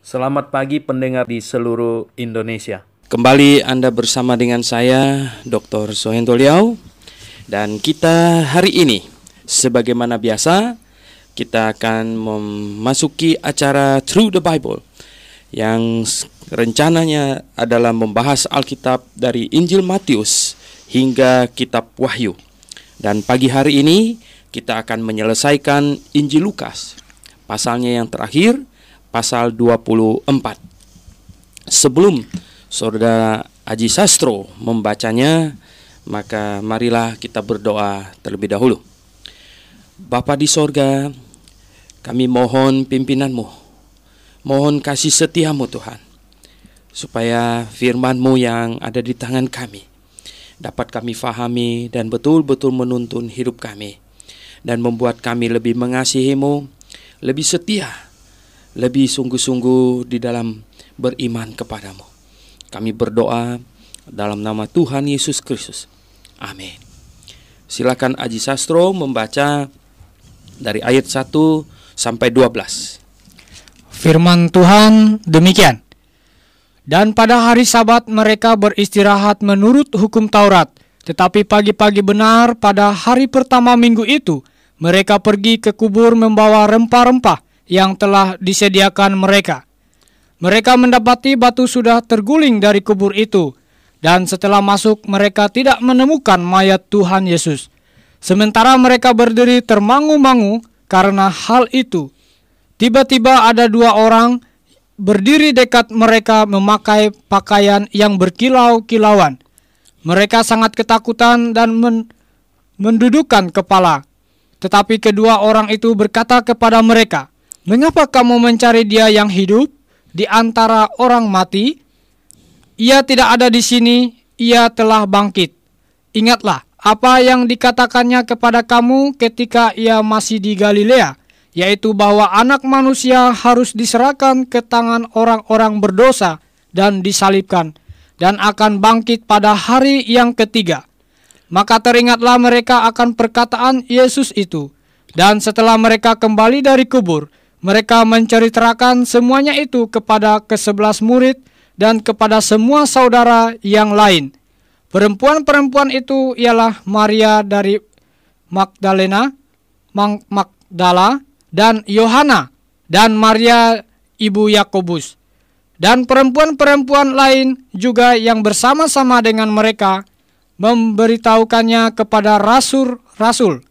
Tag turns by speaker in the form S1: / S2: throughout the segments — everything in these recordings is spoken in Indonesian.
S1: Selamat pagi pendengar di seluruh Indonesia.
S2: Kembali Anda bersama dengan saya, Dr. Sohento Liau. Dan kita hari ini, sebagaimana biasa, kita akan memasuki acara Through the Bible, yang rencananya adalah membahas Alkitab dari Injil Matius hingga Kitab Wahyu. Dan pagi hari ini, kita akan menyelesaikan Injil Lukas, pasalnya yang terakhir, pasal 24. Sebelum Saudara Aji Sastro membacanya, maka marilah kita berdoa terlebih dahulu. Bapa di sorga, kami mohon pimpinan-Mu, mohon kasih setia-Mu Tuhan, supaya firman-Mu yang ada di tangan kami dapat kami fahami dan betul-betul menuntun hidup kami, dan membuat kami lebih mengasihi-Mu, lebih setia, lebih sungguh-sungguh di dalam beriman kepadamu. Kami berdoa dalam nama Tuhan Yesus Kristus. Amin. Silakan Aji Sastro membaca dari ayat 1 sampai 12.
S3: Firman Tuhan demikian. Dan pada hari Sabat mereka beristirahat menurut hukum Taurat. Tetapi pagi-pagi benar pada hari pertama minggu itu, mereka pergi ke kubur membawa rempah-rempah yang telah disediakan mereka. Mereka mendapati batu sudah terguling dari kubur itu, dan setelah masuk mereka tidak menemukan mayat Tuhan Yesus. Sementara mereka berdiri termangu-mangu karena hal itu, tiba-tiba ada dua orang berdiri dekat mereka memakai pakaian yang berkilau-kilauan. Mereka sangat ketakutan dan mendudukkan kepala. Tetapi kedua orang itu berkata kepada mereka, "Mengapa kamu mencari Dia yang hidup di antara orang mati? Ia tidak ada di sini, Ia telah bangkit. Ingatlah apa yang dikatakannya kepada kamu ketika Ia masih di Galilea, yaitu bahwa Anak Manusia harus diserahkan ke tangan orang-orang berdosa dan disalibkan, dan akan bangkit pada hari yang ketiga." Maka teringatlah mereka akan perkataan Yesus itu, dan setelah mereka kembali dari kubur, mereka menceritakan semuanya itu kepada ke-11 murid dan kepada semua saudara yang lain. Perempuan-perempuan itu ialah Maria dari Magdala dan Yohana dan Maria ibu Yakobus. Dan perempuan-perempuan lain juga yang bersama-sama dengan mereka memberitahukannya kepada rasul-rasul.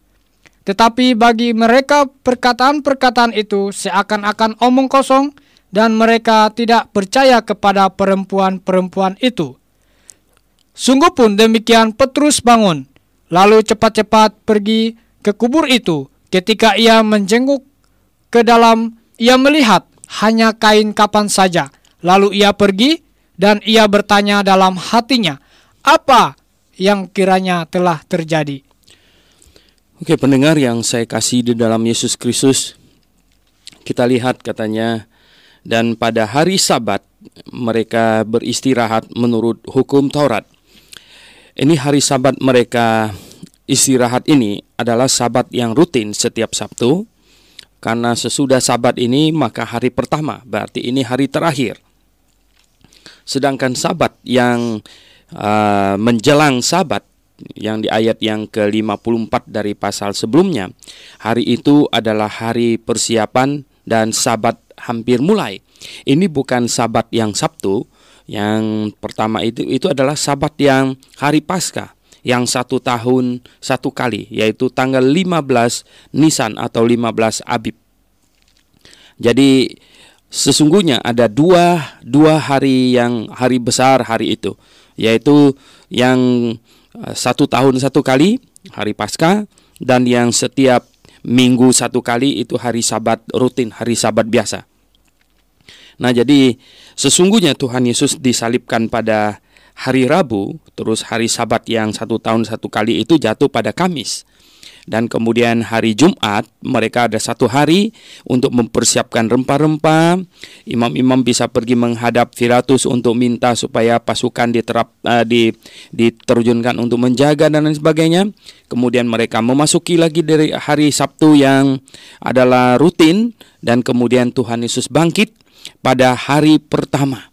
S3: Tetapi bagi mereka perkataan-perkataan itu seakan-akan omong kosong, dan mereka tidak percaya kepada perempuan-perempuan itu. Sungguh pun demikian Petrus bangun, lalu cepat-cepat pergi ke kubur itu. Ketika ia menjenguk ke dalam, ia melihat hanya kain kapan saja. Lalu ia pergi dan ia bertanya dalam hatinya, apa yang kiranya telah terjadi.
S2: Oke, pendengar yang saya kasih di dalam Yesus Kristus, kita lihat katanya, dan pada hari Sabat mereka beristirahat menurut hukum Taurat. Ini hari Sabat mereka istirahat ini adalah Sabat yang rutin setiap Sabtu, karena sesudah Sabat ini maka hari pertama, berarti ini hari terakhir. Sedangkan Sabat yang menjelang Sabat, yang di ayat yang ke-54 dari pasal sebelumnya, hari itu adalah hari persiapan dan Sabat hampir mulai. Ini bukan Sabat yang Sabtu, yang pertama itu adalah Sabat yang hari Paskah, yang 1 tahun 1 kali, yaitu tanggal 15 Nisan atau 15 Abib. Jadi sesungguhnya ada dua hari yang hari besar hari itu, yaitu yang 1 tahun 1 kali, hari Paskah, dan yang setiap minggu 1 kali itu hari Sabat rutin, hari Sabat biasa. Nah, jadi sesungguhnya Tuhan Yesus disalibkan pada hari Rabu, terus hari Sabat yang 1 tahun 1 kali itu jatuh pada Kamis. Dan kemudian hari Jumat mereka ada 1 hari untuk mempersiapkan rempah-rempah. Imam-imam bisa pergi menghadap Pilatus untuk minta supaya pasukan diterjunkan untuk menjaga dan lain sebagainya. Kemudian mereka memasuki lagi dari hari Sabtu yang adalah rutin, dan kemudian Tuhan Yesus bangkit. pada hari pertama.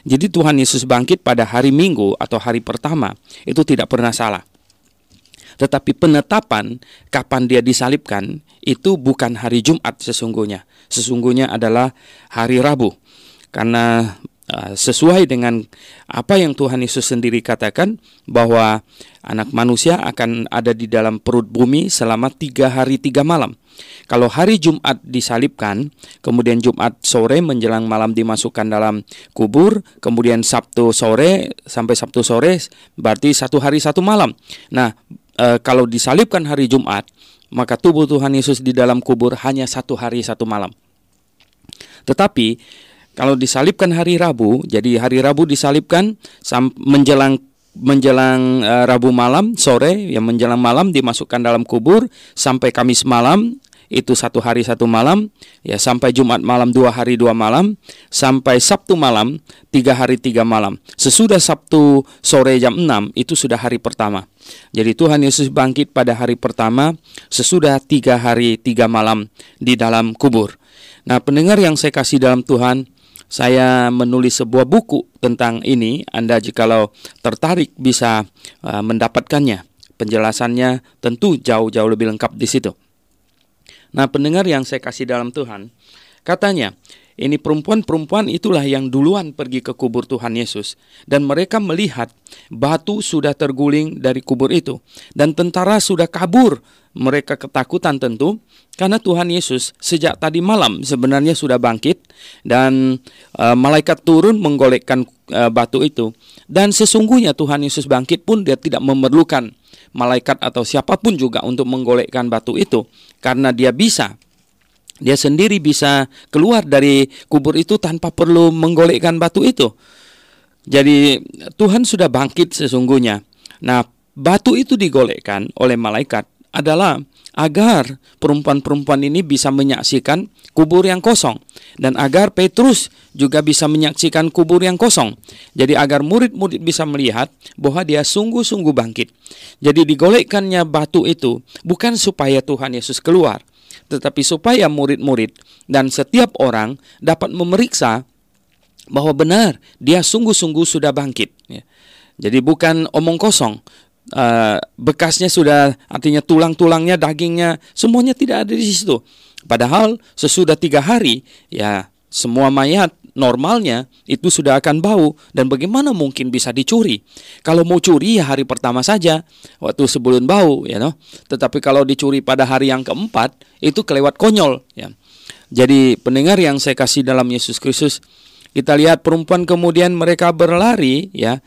S2: Jadi Tuhan Yesus bangkit pada hari Minggu atau hari pertama itu tidak pernah salah. Tetapi penetapan kapan dia disalibkan itu bukan hari Jumat sesungguhnya. Sesungguhnya adalah hari Rabu. Karena sesuai dengan apa yang Tuhan Yesus sendiri katakan, bahwa anak manusia akan ada di dalam perut bumi selama 3 hari 3 malam. Kalau hari Jumat disalibkan, kemudian Jumat sore menjelang malam dimasukkan dalam kubur, kemudian Sabtu sore sampai Sabtu sore berarti 1 hari 1 malam. Nah, kalau disalibkan hari Jumat, maka tubuh Tuhan Yesus di dalam kubur hanya 1 hari 1 malam. Tetapi kalau disalibkan hari Rabu, jadi hari Rabu disalibkan menjelang Rabu malam sore, yang menjelang malam dimasukkan dalam kubur sampai Kamis malam, itu 1 hari 1 malam, ya, sampai Jumat malam 2 hari 2 malam, sampai Sabtu malam 3 hari 3 malam. Sesudah Sabtu sore jam 6 itu sudah hari pertama. Jadi Tuhan Yesus bangkit pada hari pertama sesudah 3 hari 3 malam di dalam kubur. Nah, pendengar yang saya kasih dalam Tuhan, saya menulis sebuah buku tentang ini. Anda jikalau tertarik bisa mendapatkannya. Penjelasannya tentu jauh-jauh lebih lengkap di situ. Nah, pendengar yang saya kasih dalam Tuhan, katanya ini perempuan-perempuan itulah yang duluan pergi ke kubur Tuhan Yesus, dan mereka melihat batu sudah terguling dari kubur itu, dan tentara sudah kabur. Mereka ketakutan tentu, karena Tuhan Yesus sejak tadi malam sebenarnya sudah bangkit, dan malaikat turun menggolekkan batu itu. Dan sesungguhnya Tuhan Yesus bangkit pun dia tidak memerlukan malaikat atau siapapun juga untuk menggolekkan batu itu, karena dia sendiri bisa keluar dari kubur itu tanpa perlu menggolekkan batu itu. Jadi Tuhan sudah bangkit sesungguhnya. Nah, batu itu digolekkan oleh malaikat adalah agar perempuan-perempuan ini bisa menyaksikan kubur yang kosong, dan agar Petrus juga bisa menyaksikan kubur yang kosong. Jadi agar murid-murid bisa melihat bahwa dia sungguh-sungguh bangkit. Jadi digolekkannya batu itu bukan supaya Tuhan Yesus keluar, tetapi supaya murid-murid dan setiap orang dapat memeriksa bahwa benar dia sungguh-sungguh sudah bangkit. Jadi bukan omong kosong. Bekasnya sudah, artinya tulang-tulangnya, dagingnya, semuanya tidak ada di situ. Padahal sesudah 3 hari, ya semua mayat normalnya itu sudah akan bau, dan bagaimana mungkin bisa dicuri? Kalau mau curi ya hari pertama saja, waktu sebelum bau, ya no. Tetapi kalau dicuri pada hari yang keempat, itu kelewat konyol, ya. Jadi pendengar yang saya kasih dalam Yesus Kristus, kita lihat perempuan kemudian mereka berlari, ya,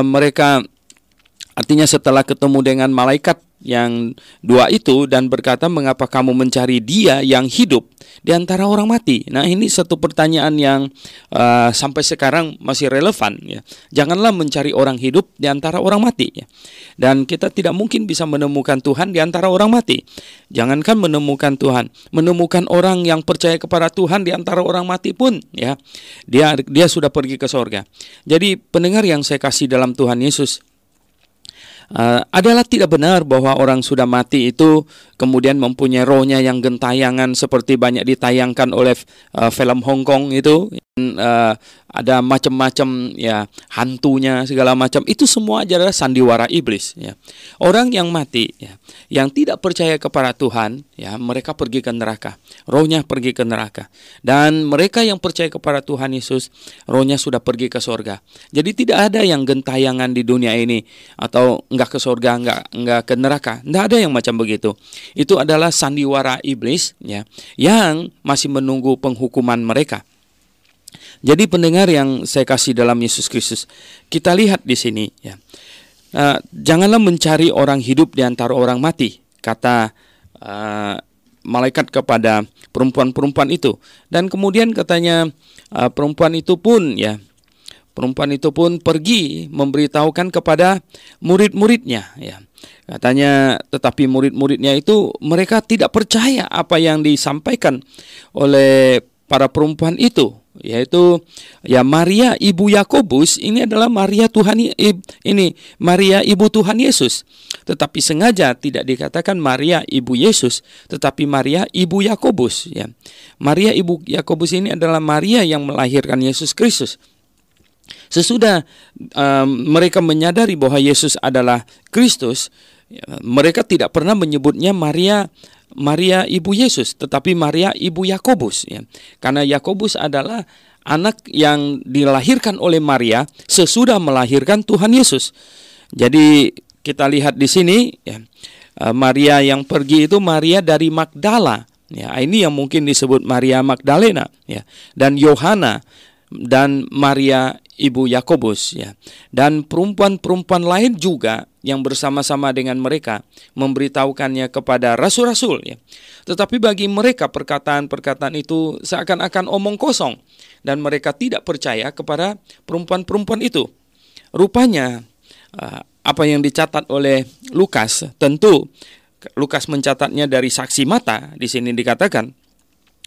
S2: mereka artinya setelah ketemu dengan malaikat yang 2 itu dan berkata, mengapa kamu mencari dia yang hidup di antara orang mati? Nah, ini satu pertanyaan yang sampai sekarang masih relevan, ya. Janganlah mencari orang hidup di antara orang mati, ya. Dan kita tidak mungkin bisa menemukan Tuhan di antara orang mati. Jangankan menemukan Tuhan, menemukan orang yang percaya kepada Tuhan di antara orang mati pun, ya, dia sudah pergi ke sorga. Jadi pendengar yang saya kasih dalam Tuhan Yesus, adalah tidak benar bahwa orang sudah mati itu kemudian mempunyai rohnya yang gentayangan seperti banyak ditayangkan oleh film Hong Kong itu. Ada macam-macam, ya, hantunya segala macam. Itu semua adalah sandiwara iblis, ya. Orang yang mati, ya, yang tidak percaya kepada Tuhan, ya, mereka pergi ke neraka. Rohnya pergi ke neraka. Dan mereka yang percaya kepada Tuhan Yesus, rohnya sudah pergi ke sorga. Jadi tidak ada yang gentayangan di dunia ini atau enggak ke sorga, enggak ke neraka. Tidak ada yang macam begitu. Itu adalah sandiwara iblis, ya, yang masih menunggu penghukuman mereka. Jadi pendengar yang saya kasih dalam Yesus Kristus, kita lihat di sini, ya, janganlah mencari orang hidup di antara orang mati, kata malaikat kepada perempuan-perempuan itu. Dan kemudian katanya perempuan itu pun pergi memberitahukan kepada murid-muridnya, ya. Katanya, tetapi murid-muridnya itu mereka tidak percaya apa yang disampaikan oleh para perempuan itu, yaitu ya Maria ibu Yakobus ini adalah Maria Maria ibu Tuhan Yesus. Tetapi sengaja tidak dikatakan Maria ibu Yesus, tetapi Maria ibu Yakobus ya. Maria ibu Yakobus ini adalah Maria yang melahirkan Yesus Kristus. Sesudah mereka menyadari bahwa Yesus adalah Kristus, mereka tidak pernah menyebutnya Maria ibu Yesus, tetapi Maria ibu Yakobus ya. Karena Yakobus adalah anak yang dilahirkan oleh Maria sesudah melahirkan Tuhan Yesus. Jadi kita lihat di sini ya, Maria yang pergi itu Maria dari Magdala ya. Ini yang mungkin disebut Maria Magdalena ya. Dan Yohana dan Maria ibu Yakobus ya. Dan perempuan-perempuan lain juga yang bersama-sama dengan mereka memberitahukannya kepada rasul-rasul ya. Tetapi bagi mereka perkataan-perkataan itu seakan-akan omong kosong dan mereka tidak percaya kepada perempuan-perempuan itu. Rupanya apa yang dicatat oleh Lukas, tentu Lukas mencatatnya dari saksi mata. Di sini dikatakan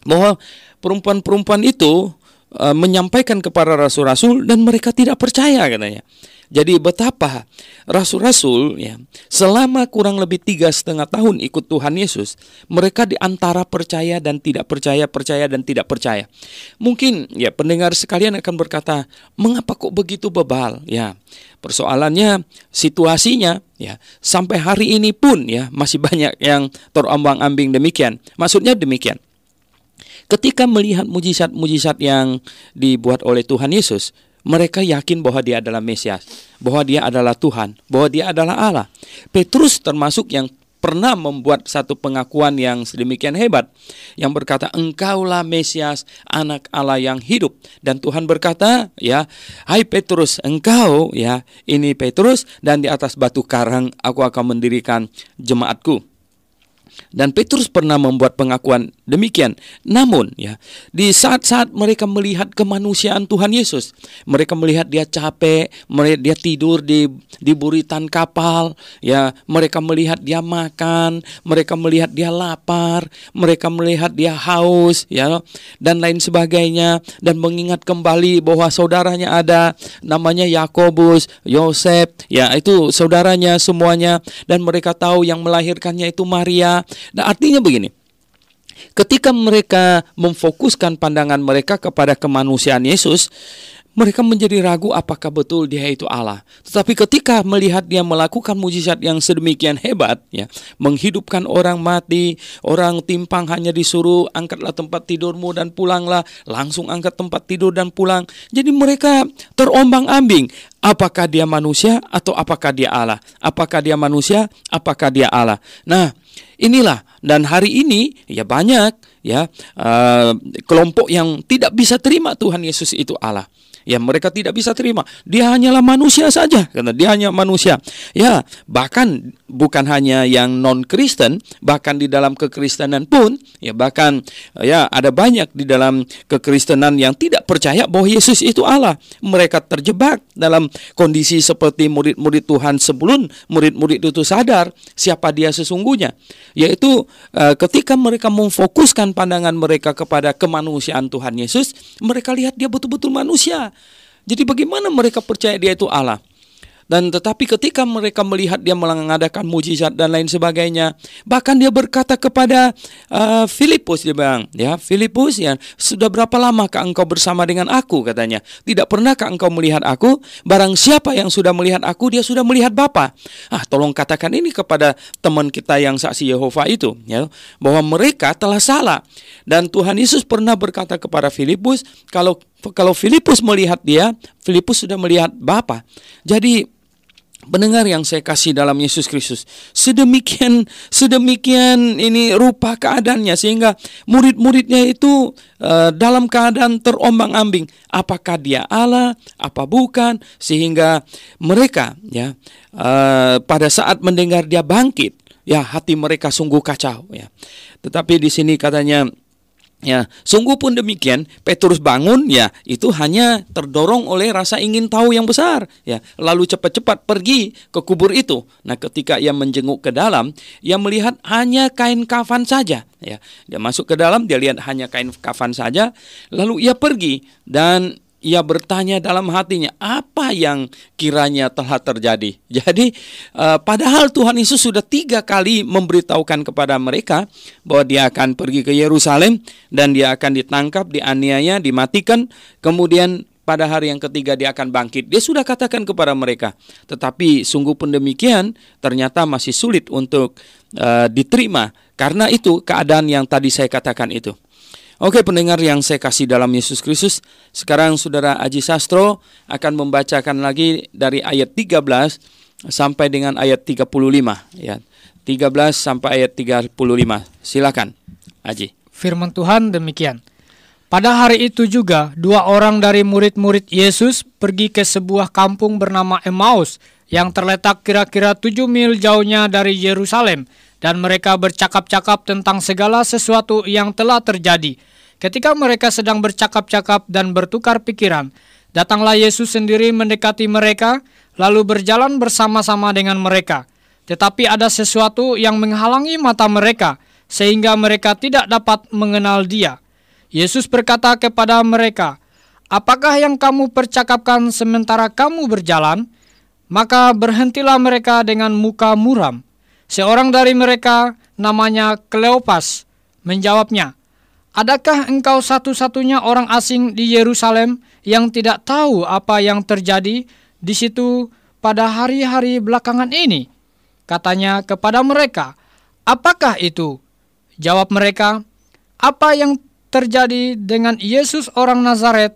S2: bahwa perempuan-perempuan itu menyampaikan kepada rasul-rasul dan mereka tidak percaya katanya. Jadi betapa rasul-rasul ya, selama kurang lebih 3,5 tahun ikut Tuhan Yesus, mereka di antara percaya dan tidak percaya, percaya dan tidak percaya. Mungkin ya pendengar sekalian akan berkata, mengapa kok begitu bebal? Ya, persoalannya situasinya ya sampai hari ini pun ya masih banyak yang terombang-ambing demikian. Maksudnya demikian. Ketika melihat mujizat-mujizat yang dibuat oleh Tuhan Yesus, mereka yakin bahwa dia adalah Mesias, bahwa dia adalah Tuhan, bahwa dia adalah Allah. Petrus termasuk yang pernah membuat satu pengakuan yang sedemikian hebat, yang berkata, engkaulah Mesias, anak Allah yang hidup. Dan Tuhan berkata, ya, hai Petrus, engkau, ya, ini Petrus, dan di atas batu karang aku akan mendirikan jemaatku. Dan Petrus pernah membuat pengakuan demikian. Namun ya, di saat-saat mereka melihat kemanusiaan Tuhan Yesus, mereka melihat dia capek, dia tidur di buritan kapal, ya, mereka melihat dia makan, mereka melihat dia lapar, mereka melihat dia haus, ya, dan lain sebagainya, dan mengingat kembali bahwa saudaranya ada namanya Yakobus, Yosef, ya, itu saudaranya semuanya, dan mereka tahu yang melahirkannya itu Maria. Nah, artinya begini, ketika mereka memfokuskan pandangan mereka kepada kemanusiaan Yesus, mereka menjadi ragu apakah betul dia itu Allah. Tetapi ketika melihat dia melakukan mujizat yang sedemikian hebat, ya, menghidupkan orang mati, orang timpang hanya disuruh angkatlah tempat tidurmu dan pulanglah, langsung angkat tempat tidur dan pulang. Jadi mereka terombang-ambing, apakah dia manusia atau apakah dia Allah? Apakah dia manusia? Apakah dia Allah? Nah, inilah, dan hari ini ya banyak ya kelompok yang tidak bisa terima Tuhan Yesus itu Allah. Ya, mereka tidak bisa terima. Dia hanyalah manusia saja, karena dia hanya manusia. Ya, bahkan bukan hanya yang non-Kristen, bahkan di dalam kekristenan pun, ya, bahkan ya ada banyak di dalam kekristenan yang tidak percaya bahwa Yesus itu Allah. Mereka terjebak dalam kondisi seperti murid-murid Tuhan sebelum murid-murid itu sadar siapa dia sesungguhnya. Yaitu ketika mereka memfokuskan pandangan mereka kepada kemanusiaan Tuhan Yesus, mereka lihat dia betul-betul manusia. Jadi bagaimana mereka percaya dia itu Allah? Dan tetapi ketika mereka melihat dia mengadakan mujizat dan lain sebagainya, bahkan dia berkata kepada Filipus, dia bilang, ya Filipus, ya sudah berapa lamakah engkau bersama dengan aku, katanya. Tidak pernahkah engkau melihat aku? Barang siapa yang sudah melihat aku, dia sudah melihat Bapa. Tolong katakan ini kepada teman kita yang saksi Yehova itu, ya, bahwa mereka telah salah. Dan Tuhan Yesus pernah berkata kepada Filipus, kalau Filipus melihat dia, Filipus sudah melihat Bapa. Jadi pendengar yang saya kasih dalam Yesus Kristus, sedemikian ini rupa keadaannya sehingga murid-muridnya itu dalam keadaan terombang-ambing, apakah dia Allah, apa bukan, sehingga mereka ya pada saat mendengar dia bangkit, ya hati mereka sungguh kacau, ya. Tetapi di sini katanya Ya, sungguh pun demikian, Petrus bangun ya, itu hanya terdorong oleh rasa ingin tahu yang besar ya. Lalu cepat-cepat pergi ke kubur itu. Nah, ketika ia menjenguk ke dalam, ia melihat hanya kain kafan saja ya. Dia masuk ke dalam, dia lihat hanya kain kafan saja, lalu ia pergi dan ia bertanya dalam hatinya, apa yang kiranya telah terjadi. Jadi padahal Tuhan Yesus sudah 3 kali memberitahukan kepada mereka bahwa dia akan pergi ke Yerusalem dan dia akan ditangkap, dianiaya, dimatikan, kemudian pada hari yang ketiga dia akan bangkit. Dia sudah katakan kepada mereka, tetapi sungguh pun demikian ternyata masih sulit untuk diterima. Karena itu keadaan yang tadi saya katakan itu. Oke, pendengar yang saya kasih dalam Yesus Kristus, sekarang Saudara Aji Sastro akan membacakan lagi dari ayat 13 sampai dengan ayat 35 ya. 13 sampai ayat 35. Silakan, Aji.
S3: Firman Tuhan demikian. Pada hari itu juga 2 orang dari murid-murid Yesus pergi ke sebuah kampung bernama Emmaus yang terletak kira-kira 7 mil jauhnya dari Yerusalem. Dan mereka bercakap-cakap tentang segala sesuatu yang telah terjadi. Ketika mereka sedang bercakap-cakap dan bertukar pikiran, datanglah Yesus sendiri mendekati mereka, lalu berjalan bersama-sama dengan mereka. Tetapi ada sesuatu yang menghalangi mata mereka, sehingga mereka tidak dapat mengenal Dia. Yesus berkata kepada mereka, "Apakah yang kamu percakapkan sementara kamu berjalan?" Maka berhentilah mereka dengan muka muram. Seorang dari mereka, namanya Kleopas, menjawabnya, "Adakah engkau satu-satunya orang asing di Yerusalem yang tidak tahu apa yang terjadi di situ pada hari-hari belakangan ini?" Katanya kepada mereka, "Apakah itu?" Jawab mereka, "Apa yang terjadi dengan Yesus orang Nazaret?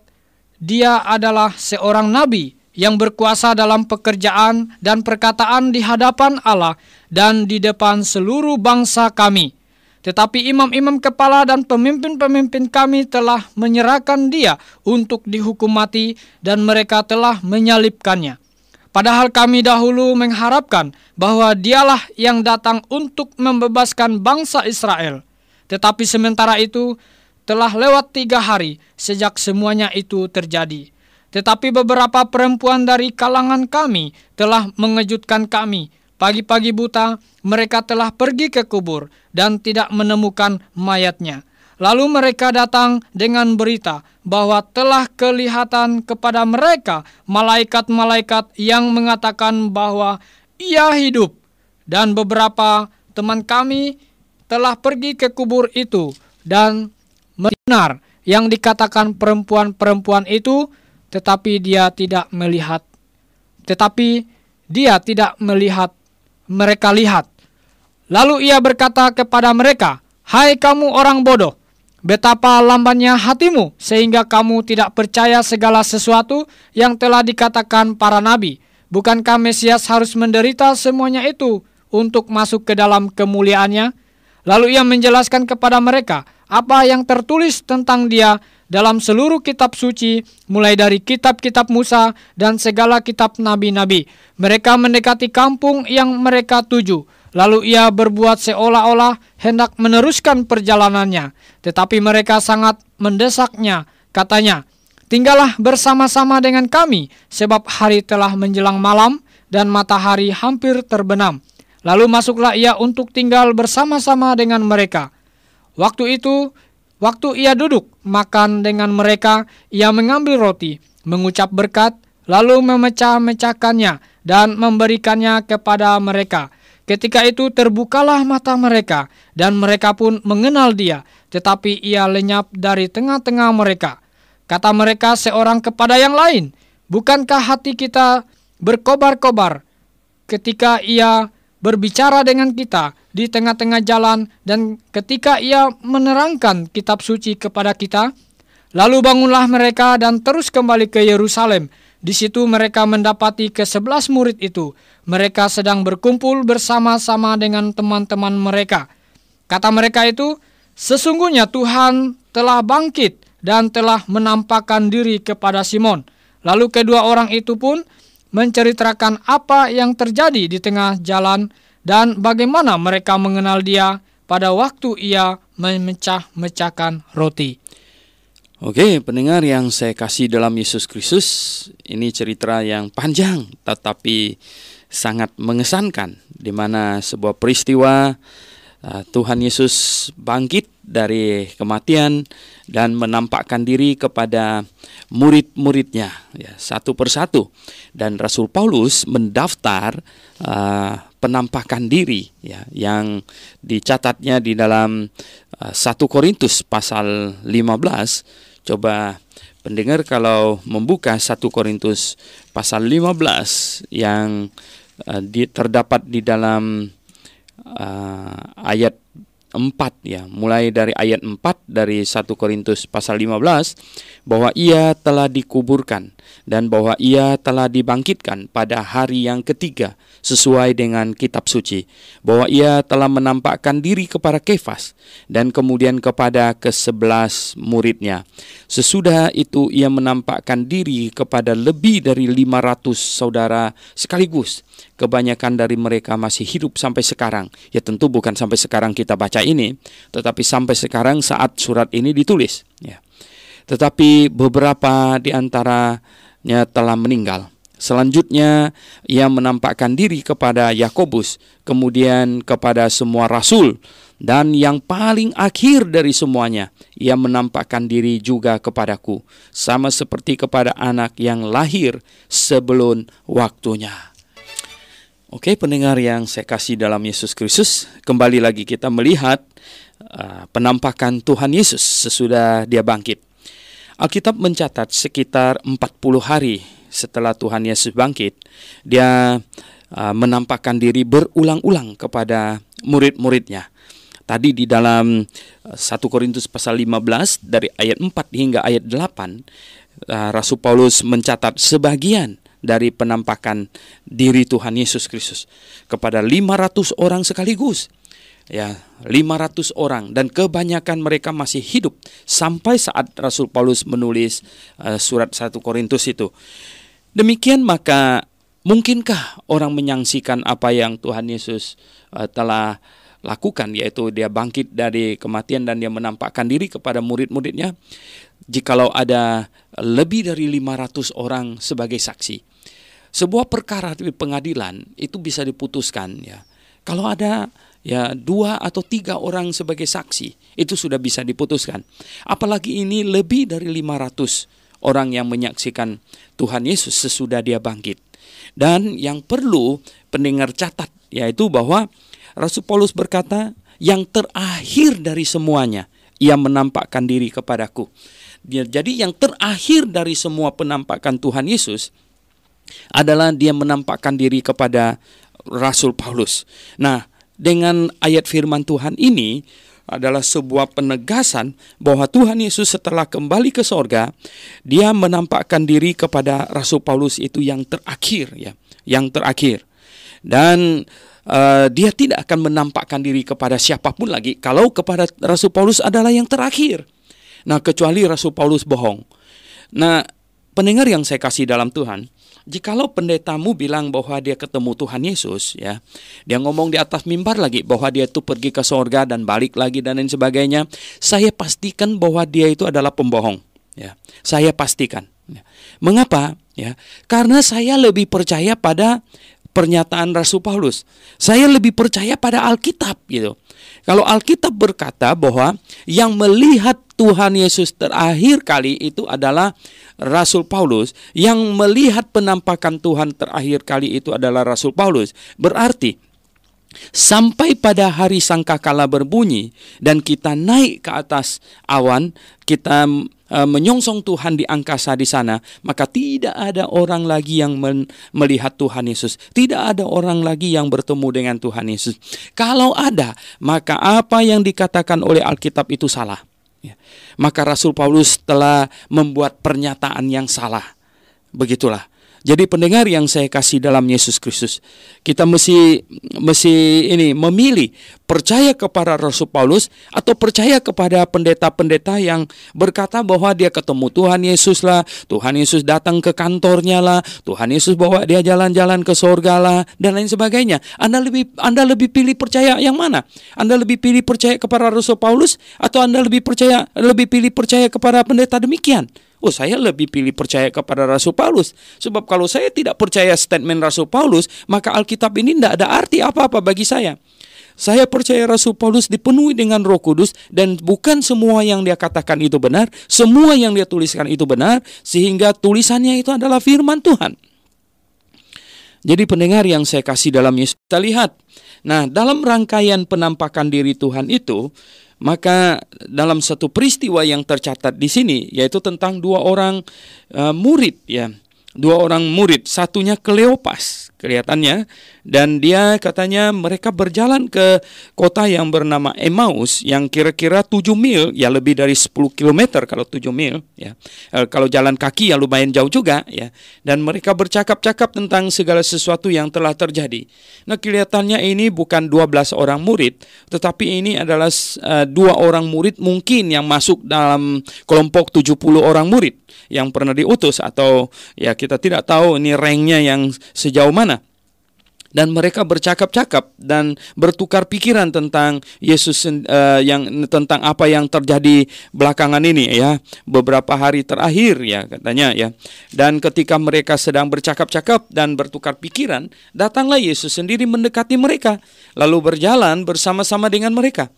S3: Dia adalah seorang nabi yang berkuasa dalam pekerjaan dan perkataan di hadapan Allah dan di depan seluruh bangsa kami. Tetapi imam-imam kepala dan pemimpin-pemimpin kami telah menyerahkan Dia untuk dihukum mati dan mereka telah menyalibkannya. Padahal kami dahulu mengharapkan bahwa Dialah yang datang untuk membebaskan bangsa Israel. Tetapi sementara itu telah lewat 3 hari sejak semuanya itu terjadi. Tetapi beberapa perempuan dari kalangan kami telah mengejutkan kami. Pagi-pagi buta, mereka telah pergi ke kubur dan tidak menemukan mayatnya. Lalu mereka datang dengan berita bahwa telah kelihatan kepada mereka malaikat-malaikat yang mengatakan bahwa Ia hidup. Dan beberapa teman kami telah pergi ke kubur itu dan benar yang dikatakan perempuan-perempuan itu, tetapi dia tidak melihat mereka lihat. Lalu ia berkata kepada mereka, "Hai kamu orang bodoh, betapa lambannya hatimu sehingga kamu tidak percaya segala sesuatu yang telah dikatakan para nabi. Bukankah Mesias harus menderita semuanya itu untuk masuk ke dalam kemuliaannya?" Lalu ia menjelaskan kepada mereka apa yang tertulis tentang Dia dalam seluruh kitab suci, mulai dari kitab-kitab Musa dan segala kitab nabi-nabi. Mereka mendekati kampung yang mereka tuju. Lalu ia berbuat seolah-olah hendak meneruskan perjalanannya. Tetapi mereka sangat mendesaknya. Katanya, "Tinggallah bersama-sama dengan kami, sebab hari telah menjelang malam dan matahari hampir terbenam." Lalu masuklah ia untuk tinggal bersama-sama dengan mereka. Waktu ia duduk makan dengan mereka, ia mengambil roti, mengucap berkat, lalu memecah-mecahkannya dan memberikannya kepada mereka. Ketika itu terbukalah mata mereka, dan mereka pun mengenal Dia, tetapi ia lenyap dari tengah-tengah mereka. Kata mereka seorang kepada yang lain, "Bukankah hati kita berkobar-kobar ketika Ia berbicara dengan kita di tengah-tengah jalan dan ketika Ia menerangkan kitab suci kepada kita?" Lalu bangunlah mereka dan terus kembali ke Yerusalem. Di situ mereka mendapati ke-11 murid itu. Mereka sedang berkumpul bersama-sama dengan teman-teman mereka. Kata mereka itu, "Sesungguhnya Tuhan telah bangkit dan telah menampakkan diri kepada Simon." Lalu kedua orang itu pun menceritakan apa yang terjadi di tengah jalan dan bagaimana mereka mengenal Dia pada waktu ia memecah-mecahkan roti.
S2: Oke, pendengar yang saya kasih dalam Yesus Kristus, ini cerita yang panjang tetapi sangat mengesankan, di mana sebuah peristiwa Tuhan Yesus bangkit dari kematian dan menampakkan diri kepada murid-muridnya, ya, satu persatu. Dan Rasul Paulus mendaftar penampakan diri, ya, yang dicatatnya di dalam 1 Korintus pasal 15. Coba pendengar kalau membuka 1 Korintus pasal 15 yang terdapat di dalam ayat 4, ya, mulai dari ayat 4 dari 1 Korintus pasal 15, bahwa ia telah dikuburkan dan bahwa ia telah dibangkitkan pada hari yang ketiga sesuai dengan kitab suci, bahwa ia telah menampakkan diri kepada Kefas dan kemudian kepada ke-11 muridnya. Sesudah itu ia menampakkan diri kepada lebih dari 500 saudara sekaligus. Kebanyakan dari mereka masih hidup sampai sekarang. Ya, tentu bukan sampai sekarang kita baca ini, tetapi sampai sekarang saat surat ini ditulis, ya. Tetapi beberapa di antaranya telah meninggal. Selanjutnya ia menampakkan diri kepada Yakobus, kemudian kepada semua rasul, dan yang paling akhir dari semuanya, ia menampakkan diri juga kepadaku, sama seperti kepada anak yang lahir sebelum waktunya. Oke, pendengar yang saya kasih dalam Yesus Kristus, kembali lagi kita melihat penampakan Tuhan Yesus sesudah dia bangkit. Alkitab mencatat sekitar 40 hari setelah Tuhan Yesus bangkit, dia menampakkan diri berulang-ulang kepada murid-muridnya. Tadi di dalam 1 Korintus pasal 15 dari ayat 4 hingga ayat 8, Rasul Paulus mencatat sebagian dari penampakan diri Tuhan Yesus Kristus kepada 500 orang sekaligus. Ya, 500 orang, dan kebanyakan mereka masih hidup sampai saat Rasul Paulus menulis surat 1 Korintus itu. Demikian, maka mungkinkah orang menyaksikan apa yang Tuhan Yesus telah lakukan, yaitu dia bangkit dari kematian dan dia menampakkan diri kepada murid-muridnya, jikalau ada lebih dari 500 orang sebagai saksi? Sebuah perkara di pengadilan itu bisa diputuskan, ya, kalau ada, ya, 2 atau 3 orang sebagai saksi, itu sudah bisa diputuskan. Apalagi ini lebih dari 500 orang yang menyaksikan Tuhan Yesus sesudah dia bangkit. Dan yang perlu pendengar catat, yaitu bahwa Rasul Paulus berkata, yang terakhir dari semuanya, ia menampakkan diri kepadaku. Jadi yang terakhir dari semua penampakan Tuhan Yesus adalah dia menampakkan diri kepada Rasul Paulus. Nah, dengan ayat firman Tuhan ini adalah sebuah penegasan bahwa Tuhan Yesus setelah kembali ke sorga, dia menampakkan diri kepada Rasul Paulus itu yang terakhir, ya, yang terakhir. Dan dia tidak akan menampakkan diri kepada siapapun lagi kalau kepada Rasul Paulus adalah yang terakhir. Nah, kecuali Rasul Paulus bohong. Nah, pendengar yang saya kasih dalam Tuhan, jikalau pendetamu bilang bahwa dia ketemu Tuhan Yesus, ya, dia ngomong di atas mimbar lagi bahwa dia itu pergi ke sorga dan balik lagi dan lain sebagainya, saya pastikan bahwa dia itu adalah pembohong, ya. Saya pastikan. Ya. Mengapa? Ya, karena saya lebih percaya pada pernyataan Rasul Paulus. Saya lebih percaya pada Alkitab, gitu. Kalau Alkitab berkata bahwa yang melihat Tuhan Yesus terakhir kali itu adalah Rasul Paulus, yang melihat penampakan Tuhan terakhir kali itu adalah Rasul Paulus, berarti sampai pada hari sangkakala berbunyi dan kita naik ke atas awan, kita menyongsong Tuhan di angkasa di sana, maka tidak ada orang lagi yang melihat Tuhan Yesus. Tidak ada orang lagi yang bertemu dengan Tuhan Yesus. Kalau ada, maka apa yang dikatakan oleh Alkitab itu salah. Ya. Maka Rasul Paulus telah membuat pernyataan yang salah. Begitulah. Jadi pendengar yang saya kasih dalam Yesus Kristus, kita mesti memilih percaya kepada Rasul Paulus atau percaya kepada pendeta-pendeta yang berkata bahwa dia ketemu Tuhan Yesus lah, Tuhan Yesus datang ke kantornya lah, Tuhan Yesus bawa dia jalan-jalan ke sorga lah, dan lain sebagainya. Anda lebih pilih percaya yang mana? Anda lebih pilih percaya kepada Rasul Paulus atau Anda lebih pilih percaya kepada pendeta demikian? Oh, saya lebih pilih percaya kepada Rasul Paulus. Sebab kalau saya tidak percaya statement Rasul Paulus, maka Alkitab ini tidak ada arti apa-apa bagi saya. Saya percaya Rasul Paulus dipenuhi dengan Roh Kudus, dan bukan semua yang dia katakan itu benar, semua yang dia tuliskan itu benar, sehingga tulisannya itu adalah firman Tuhan. Jadi pendengar yang saya kasih dalam Yesus, kita lihat. Nah, dalam rangkaian penampakan diri Tuhan itu, maka dalam satu peristiwa yang tercatat di sini, yaitu tentang dua orang murid, ya, dua orang murid, satunya Kleopas kelihatannya, dan dia katanya mereka berjalan ke kota yang bernama Emmaus yang kira-kira 7 mil, ya lebih dari 10 km kalau 7 mil, ya. Kalau jalan kaki ya lumayan jauh juga, ya. Dan mereka bercakap-cakap tentang segala sesuatu yang telah terjadi. Nah, kelihatannya ini bukan 12 orang murid, tetapi ini adalah 2 orang murid mungkin yang masuk dalam kelompok 70 orang murid yang pernah diutus, atau ya kita tidak tahu ini ranknya yang sejauh mana. Dan mereka bercakap-cakap dan bertukar pikiran tentang Yesus, tentang apa yang terjadi belakangan ini, ya, beberapa hari terakhir, ya, katanya, ya. Dan ketika mereka sedang bercakap-cakap dan bertukar pikiran, datanglah Yesus sendiri mendekati mereka, lalu berjalan bersama-sama dengan mereka.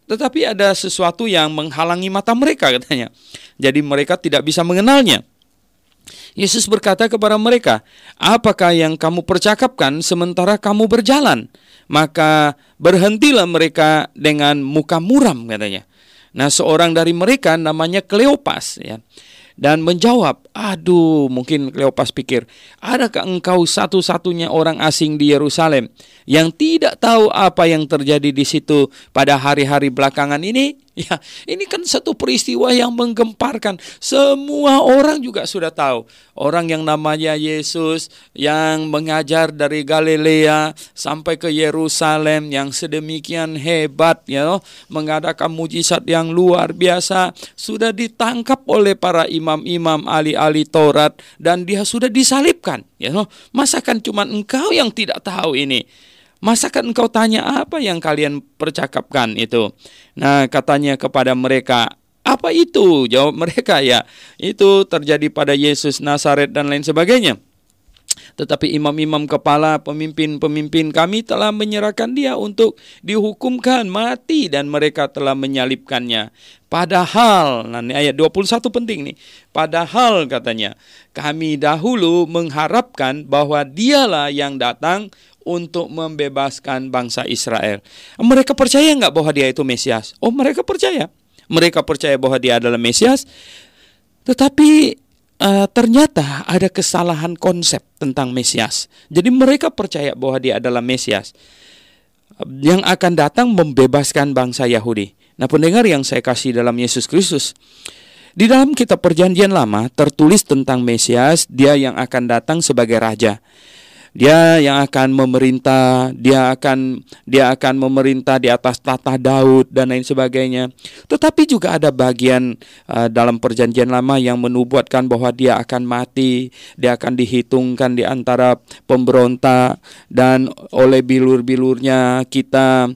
S2: Tetapi ada sesuatu yang menghalangi mata mereka, katanya. Jadi mereka tidak bisa mengenalnya. Yesus berkata kepada mereka, "Apakah yang kamu percakapkan sementara kamu berjalan?" Maka berhentilah mereka dengan muka muram, katanya. Nah, seorang dari mereka namanya Kleopas, ya, dan menjawab, "Aduh," mungkin Kleopas pikir, "adakah engkau satu-satunya orang asing di Yerusalem yang tidak tahu apa yang terjadi di situ pada hari-hari belakangan ini?" Ya, ini kan satu peristiwa yang menggemparkan. Semua orang juga sudah tahu. Orang yang namanya Yesus yang mengajar dari Galilea sampai ke Yerusalem yang sedemikian hebat, ya, mengadakan mujizat yang luar biasa, sudah ditangkap oleh para imam-imam ahli-ahli Taurat dan dia sudah disalibkan, ya. Masakan cuma engkau yang tidak tahu ini? Masakan engkau tanya apa yang kalian percakapkan itu? Nah, katanya kepada mereka, "Apa itu?" Jawab mereka, "Ya, itu terjadi pada Yesus Nazaret dan lain sebagainya. Tetapi imam-imam kepala, pemimpin-pemimpin kami telah menyerahkan dia untuk dihukumkan mati dan mereka telah menyalibkannya. Padahal," nah ini ayat 21 penting nih. "Padahal," katanya, "kami dahulu mengharapkan bahwa dialah yang datang untuk membebaskan bangsa Israel." Mereka percaya nggak bahwa dia itu Mesias? Oh, mereka percaya. Mereka percaya bahwa dia adalah Mesias. Tetapi ternyata ada kesalahan konsep tentang Mesias. Jadi mereka percaya bahwa dia adalah Mesias yang akan datang membebaskan bangsa Yahudi. Nah, pendengar yang saya kasih dalam Yesus Kristus, di dalam kitab Perjanjian Lama tertulis tentang Mesias, dia yang akan datang sebagai raja. Dia yang akan memerintah, dia akan memerintah di atas tahta Daud dan lain sebagainya. Tetapi juga ada bagian dalam Perjanjian Lama yang menubuatkan bahwa dia akan mati, dia akan dihitungkan di antara pemberontak, dan oleh bilur-bilurnya kita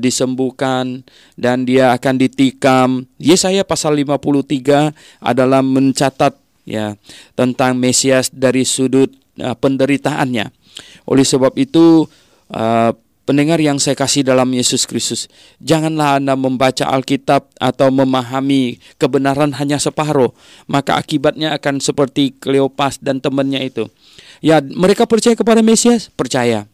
S2: disembuhkan, dan dia akan ditikam. Yesaya pasal 53 adalah mencatat, ya, tentang Mesias dari sudut penderitaannya. Oleh sebab itu, pendengar yang saya kasih dalam Yesus Kristus, janganlah Anda membaca Alkitab atau memahami kebenaran hanya separuh, maka akibatnya akan seperti Kleopas dan temannya itu. Ya, mereka percaya kepada Mesias, percaya.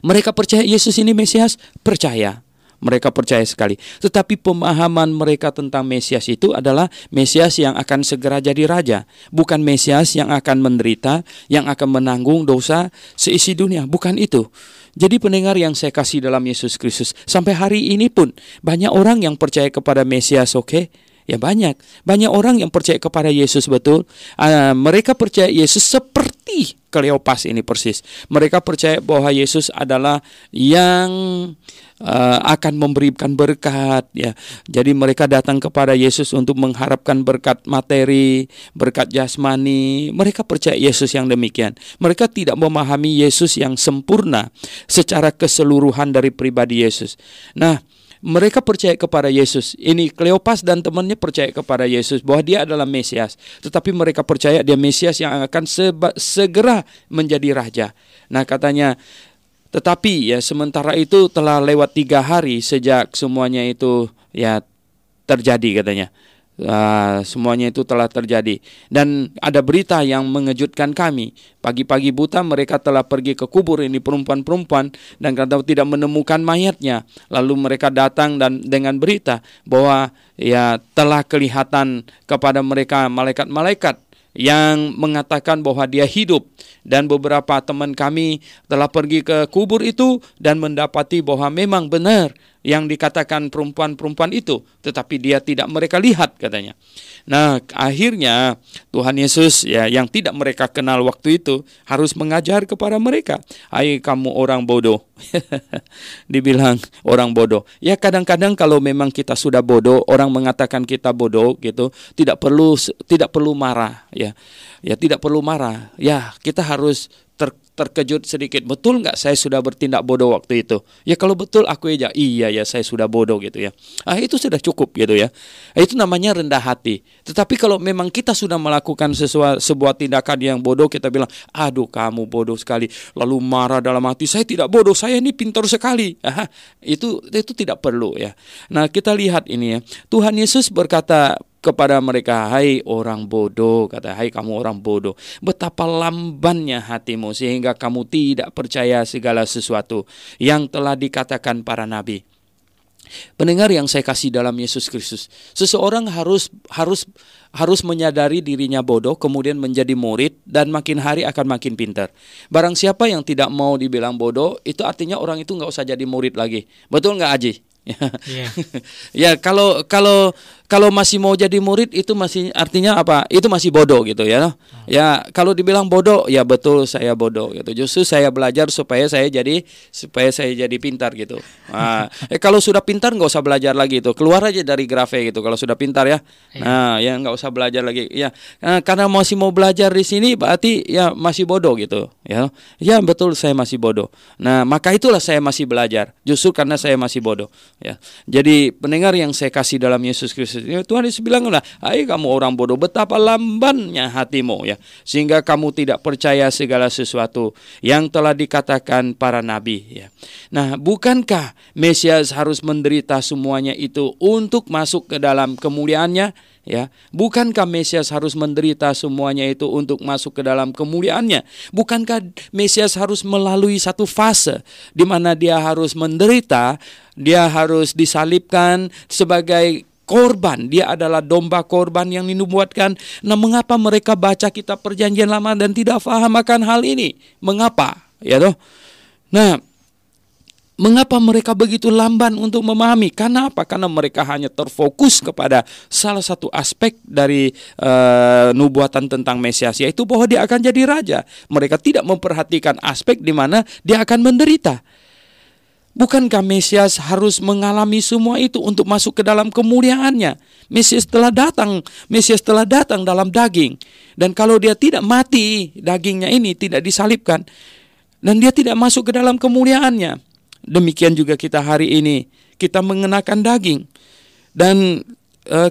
S2: Mereka percaya Yesus ini Mesias, percaya. Mereka percaya sekali. Tetapi pemahaman mereka tentang Mesias itu adalah Mesias yang akan segera jadi raja, bukan Mesias yang akan menderita, yang akan menanggung dosa seisi dunia. Bukan itu. Jadi pendengar yang saya kasih dalam Yesus Kristus, sampai hari ini pun banyak orang yang percaya kepada Mesias, oke? Ya banyak orang yang percaya kepada Yesus, betul. Mereka percaya Yesus seperti Kleopas ini persis. Mereka percaya bahwa Yesus adalah yang akan memberikan berkat, ya. Jadi mereka datang kepada Yesus untuk mengharapkan berkat materi, berkat jasmani. Mereka percaya Yesus yang demikian. Mereka tidak memahami Yesus yang sempurna secara keseluruhan dari pribadi Yesus. Nah, mereka percaya kepada Yesus. Ini Kleopas dan temannya percaya kepada Yesus bahwa dia adalah Mesias. Tetapi mereka percaya dia Mesias yang akan segera menjadi raja. Nah, katanya, tetapi ya sementara itu telah lewat 3 hari sejak semuanya itu ya terjadi, katanya. Semuanya itu telah terjadi. Dan ada berita yang mengejutkan kami. Pagi-pagi buta mereka telah pergi ke kubur ini perempuan-perempuan dan kata tidak menemukan mayatnya. Lalu mereka datang dan dengan berita bahwa ya telah kelihatan kepada mereka malaikat-malaikat yang mengatakan bahwa dia hidup. Dan beberapa teman kami telah pergi ke kubur itu dan mendapati bahwa memang benar yang dikatakan perempuan-perempuan itu, tetapi dia tidak mereka lihat, katanya. Nah, akhirnya Tuhan Yesus ya yang tidak mereka kenal waktu itu harus mengajar kepada mereka. Hai kamu orang bodoh. Dibilang orang bodoh. Ya kadang-kadang kalau memang kita sudah bodoh, orang mengatakan kita bodoh gitu, tidak perlu marah, ya. Ya tidak perlu marah. Ya, kita harus terkejut sedikit. Betul nggak saya sudah bertindak bodoh waktu itu? Ya kalau betul aku aja, iya ya saya sudah bodoh gitu ya. Itu sudah cukup gitu ya. Itu namanya rendah hati. Tetapi kalau memang kita sudah melakukan sebuah tindakan yang bodoh, kita bilang, aduh kamu bodoh sekali. Lalu marah dalam hati, saya tidak bodoh, saya ini pintar sekali. Itu tidak perlu ya. Nah kita lihat ini ya. Tuhan Yesus berkata kepada mereka, hai orang bodoh, kata, hai kamu orang bodoh, betapa lambannya hatimu sehingga kamu tidak percaya segala sesuatu yang telah dikatakan para nabi. Pendengar yang saya kasih dalam Yesus Kristus, seseorang harus menyadari dirinya bodoh, kemudian menjadi murid, dan makin hari akan makin pintar. Barang siapa yang tidak mau dibilang bodoh, itu artinya orang itu nggak usah jadi murid lagi. Betul nggak, Aji? Yeah. Ya kalau masih mau jadi murid itu masih artinya apa? Itu masih bodoh gitu ya. Ya kalau dibilang bodoh, ya betul saya bodoh gitu. Justru saya belajar supaya saya jadi pintar gitu. Kalau sudah pintar nggak usah belajar lagi itu. Keluar aja dari grafe gitu. Kalau sudah pintar ya. Nah ya nggak usah belajar lagi. Ya karena masih mau belajar di sini berarti ya masih bodoh gitu. Ya betul saya masih bodoh. Nah maka itulah saya masih belajar. Justru karena saya masih bodoh. Ya, jadi pendengar yang saya kasih dalam Yesus Kristus, Tuhan Yesus bilang lah, hai kamu orang bodoh, betapa lambannya hatimu ya, sehingga kamu tidak percaya segala sesuatu yang telah dikatakan para nabi ya. Nah, bukankah Mesias harus menderita semuanya itu untuk masuk ke dalam kemuliaannya? Ya, bukankah Mesias harus menderita semuanya itu untuk masuk ke dalam kemuliaannya? Bukankah Mesias harus melalui satu fase di mana dia harus menderita, dia harus disalibkan sebagai korban, dia adalah domba korban yang dinubuatkan. Nah, mengapa mereka baca kitab Perjanjian Lama dan tidak paham akan hal ini? Mengapa? Ya toh? Nah, mengapa mereka begitu lamban untuk memahami? Karena apa? Karena mereka hanya terfokus kepada salah satu aspek dari nubuatan tentang Mesias, yaitu bahwa dia akan jadi raja. Mereka tidak memperhatikan aspek di mana dia akan menderita. Bukankah Mesias harus mengalami semua itu untuk masuk ke dalam kemuliaannya? Mesias telah datang dalam daging. Dan kalau dia tidak mati, dagingnya ini tidak disalibkan, dan dia tidak masuk ke dalam kemuliaannya. Demikian juga kita hari ini, kita mengenakan daging. Dan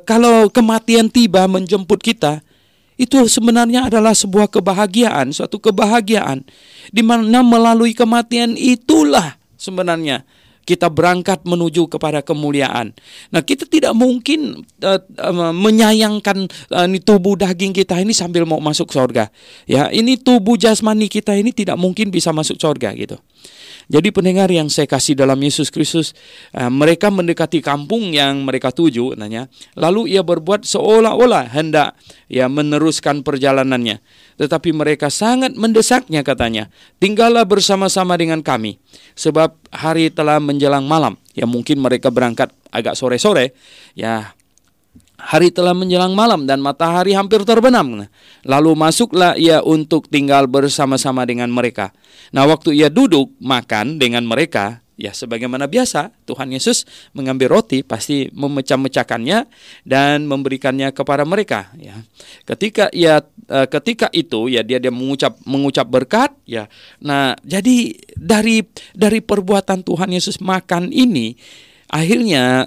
S2: kalau kematian tiba menjemput kita, itu sebenarnya adalah sebuah kebahagiaan, suatu kebahagiaan. Di mana melalui kematian itulah sebenarnya kita berangkat menuju kepada kemuliaan. Nah, kita tidak mungkin menyayangkan tubuh daging kita ini sambil mau masuk surga. Ya, ini tubuh jasmani kita ini tidak mungkin bisa masuk surga gitu. Jadi pendengar yang saya kasih dalam Yesus Kristus, mereka mendekati kampung yang mereka tuju, lalu ia berbuat seolah-olah hendak ya meneruskan perjalanannya. Tetapi mereka sangat mendesaknya, katanya, tinggallah bersama-sama dengan kami, sebab hari telah menjelang malam. Ya mungkin mereka berangkat agak sore-sore, ya Hari telah menjelang malam dan matahari hampir terbenam. Lalu masuklah ia untuk tinggal bersama-sama dengan mereka. Nah, waktu ia duduk makan dengan mereka, ya sebagaimana biasa, Tuhan Yesus mengambil roti, pasti memecah-mecahkannya dan memberikannya kepada mereka. Ya, ketika itu ya dia mengucap berkat. Ya, nah jadi dari perbuatan Tuhan Yesus makan ini, akhirnya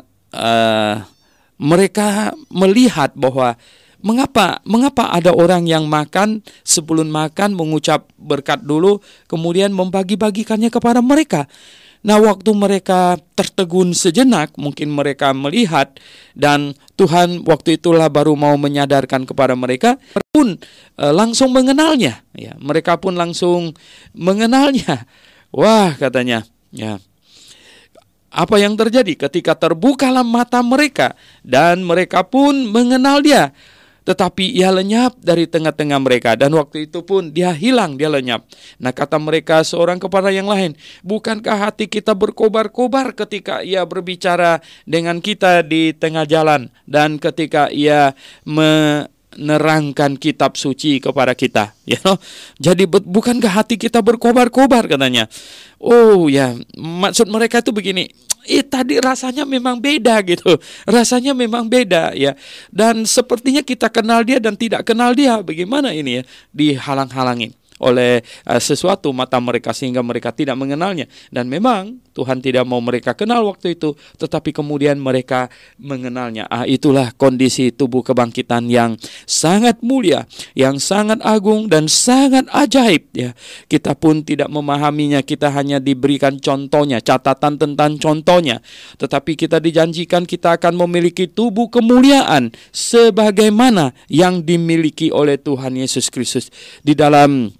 S2: mereka melihat bahwa mengapa ada orang yang makan, sebelum makan mengucap berkat dulu, kemudian membagi-bagikannya kepada mereka. Nah, waktu mereka tertegun sejenak, mungkin mereka melihat, dan Tuhan waktu itulah baru mau menyadarkan kepada mereka, pun langsung mengenalnya. Ya, mereka pun langsung mengenalnya. Wah, katanya, ya. Apa yang terjadi ketika terbukalah mata mereka dan mereka pun mengenal dia. Tetapi ia lenyap dari tengah-tengah mereka dan waktu itu pun dia hilang, dia lenyap. Nah, kata mereka seorang kepada yang lain, bukankah hati kita berkobar-kobar ketika ia berbicara dengan kita di tengah jalan dan ketika ia menerangkan kitab suci kepada kita, ya. Jadi bukankah hati kita berkobar-kobar, katanya. Oh ya, maksud mereka itu begini, tadi rasanya memang beda gitu. Rasanya memang beda ya. Dan sepertinya kita kenal dia dan tidak kenal dia. Bagaimana ini ya? Dihalang-halangi oleh sesuatu mata mereka sehingga mereka tidak mengenalnya. Dan memang Tuhan tidak mau mereka kenal waktu itu, tetapi kemudian mereka mengenalnya. Itulah kondisi tubuh kebangkitan yang sangat mulia, yang sangat agung dan sangat ajaib ya. Kita pun tidak memahaminya, kita hanya diberikan contohnya, catatan tentang contohnya. Tetapi kita dijanjikan kita akan memiliki tubuh kemuliaan sebagaimana yang dimiliki oleh Tuhan Yesus Kristus. Di dalam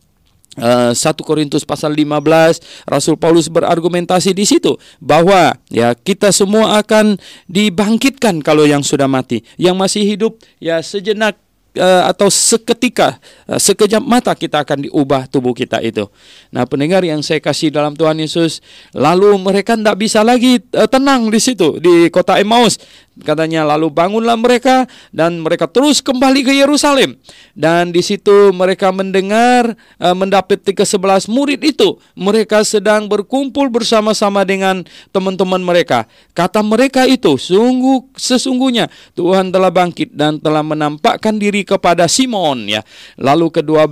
S2: 1 Korintus pasal 15, Rasul Paulus berargumentasi di situ bahwa ya kita semua akan dibangkitkan kalau yang sudah mati. Yang masih hidup ya sejenak atau seketika, sekejap mata kita akan diubah tubuh kita itu. Nah, pendengar yang saya kasih dalam Tuhan Yesus, lalu mereka tidak bisa lagi tenang di situ di kota Emmaus. Katanya lalu bangunlah mereka dan mereka terus kembali ke Yerusalem. Dan di situ mereka mendengar mendapati ke-11 murid itu. Mereka sedang berkumpul bersama-sama dengan teman-teman mereka. Kata mereka itu, sesungguhnya Tuhan telah bangkit dan telah menampakkan diri kepada Simon ya. Lalu kedua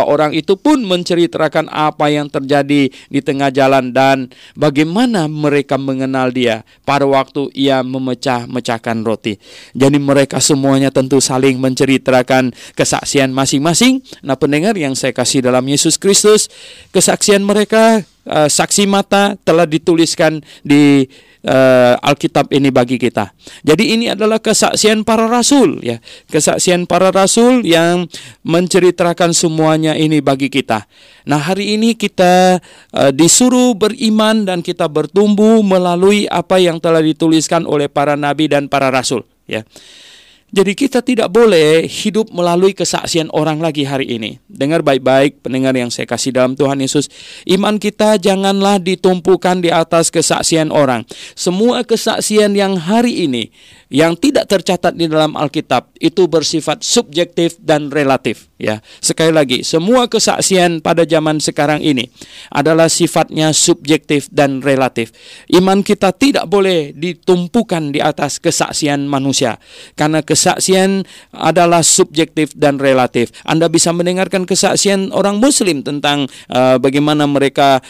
S2: orang itu pun menceritakan apa yang terjadi di tengah jalan dan bagaimana mereka mengenal dia pada waktu ia memecahkan roti. Jadi mereka semuanya tentu saling menceritakan kesaksian masing-masing. Nah, pendengar yang saya kasih dalam Yesus Kristus, kesaksian mereka, saksi mata telah dituliskan di Alkitab ini bagi kita. Jadi ini adalah kesaksian para rasul ya. Kesaksian para rasul yang menceritakan semuanya ini bagi kita. Nah, hari ini kita disuruh beriman dan kita bertumbuh melalui apa yang telah dituliskan oleh para nabi dan para rasul ya. Jadi kita tidak boleh hidup melalui kesaksian orang lagi hari ini. Dengar baik-baik pendengar yang saya kasih dalam Tuhan Yesus. Iman kita janganlah ditumpukan di atas kesaksian orang. Semua kesaksian yang hari ini yang tidak tercatat di dalam Alkitab itu bersifat subjektif dan relatif ya. Sekali lagi, semua kesaksian pada zaman sekarang ini adalah sifatnya subjektif dan relatif. Iman kita tidak boleh ditumpukan di atas kesaksian manusia karena kesaksian adalah subjektif dan relatif. Anda bisa mendengarkan kesaksian orang muslim tentang bagaimana mereka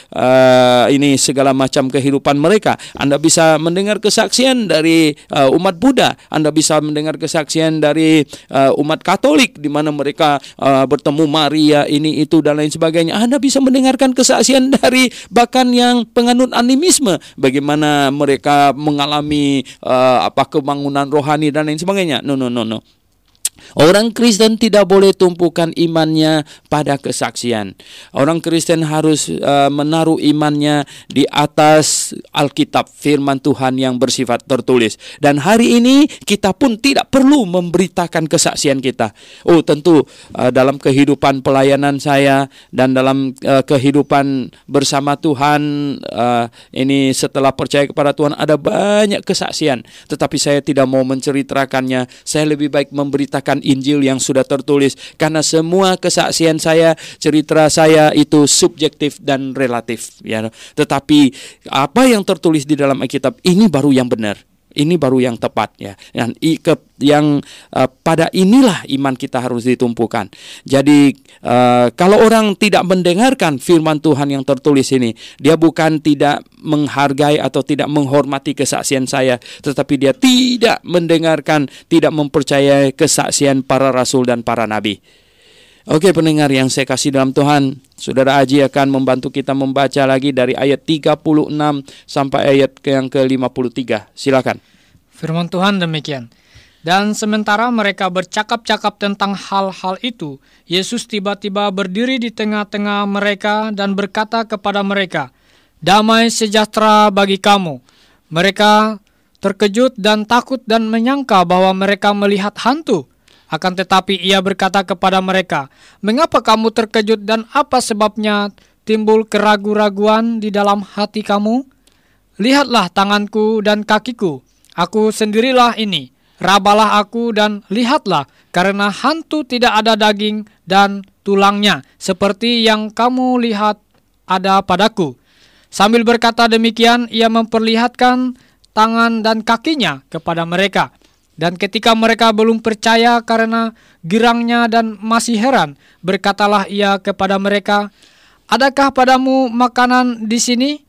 S2: ini segala macam kehidupan mereka. Anda bisa mendengar kesaksian dari umat Buddha, Anda bisa mendengar kesaksian dari umat Katolik di mana mereka bertemu Maria ini itu dan lain sebagainya. Anda bisa mendengarkan kesaksian dari bahkan yang penganut animisme, bagaimana mereka mengalami kebangunan rohani dan lain sebagainya. No. Orang Kristen tidak boleh tumpukan imannya pada kesaksian. Orang Kristen harus menaruh imannya di atas Alkitab, firman Tuhan yang bersifat tertulis. Dan hari ini kita pun tidak perlu memberitakan kesaksian kita. Oh, tentu dalam kehidupan pelayanan saya dan dalam kehidupan bersama Tuhan, ini setelah percaya kepada Tuhan ada banyak kesaksian. Tetapi saya tidak mau menceritakannya. Saya lebih baik memberitakan Injil yang sudah tertulis, karena semua kesaksian saya, cerita saya itu subjektif dan relatif, ya. Tetapi apa yang tertulis di dalam Alkitab ini baru yang benar. Ini baru yang tepat, ya. Dan pada inilah iman kita harus ditumpukan. Jadi kalau orang tidak mendengarkan firman Tuhan yang tertulis ini, dia bukan tidak menghargai atau tidak menghormati kesaksian saya, tetapi dia tidak mendengarkan, tidak mempercayai kesaksian para rasul dan para nabi. Oke, pendengar yang saya kasih dalam Tuhan, Saudara Aji akan membantu kita membaca lagi dari ayat 36 sampai ayat yang ke-53. Silakan.
S3: Firman Tuhan demikian. Dan sementara mereka bercakap-cakap tentang hal-hal itu, Yesus tiba-tiba berdiri di tengah-tengah mereka dan berkata kepada mereka, "Damai sejahtera bagi kamu." Mereka terkejut dan takut dan menyangka bahwa mereka melihat hantu. Akan tetapi ia berkata kepada mereka, "Mengapa kamu terkejut dan apa sebabnya timbul keraguan-raguan di dalam hati kamu? Lihatlah tanganku dan kakiku, aku sendirilah ini. Rabalah aku dan lihatlah, karena hantu tidak ada daging dan tulangnya, seperti yang kamu lihat ada padaku." Sambil berkata demikian, ia memperlihatkan tangan dan kakinya kepada mereka. Dan ketika mereka belum percaya karena girangnya dan masih heran, berkatalah ia kepada mereka, "Adakah padamu makanan di sini?"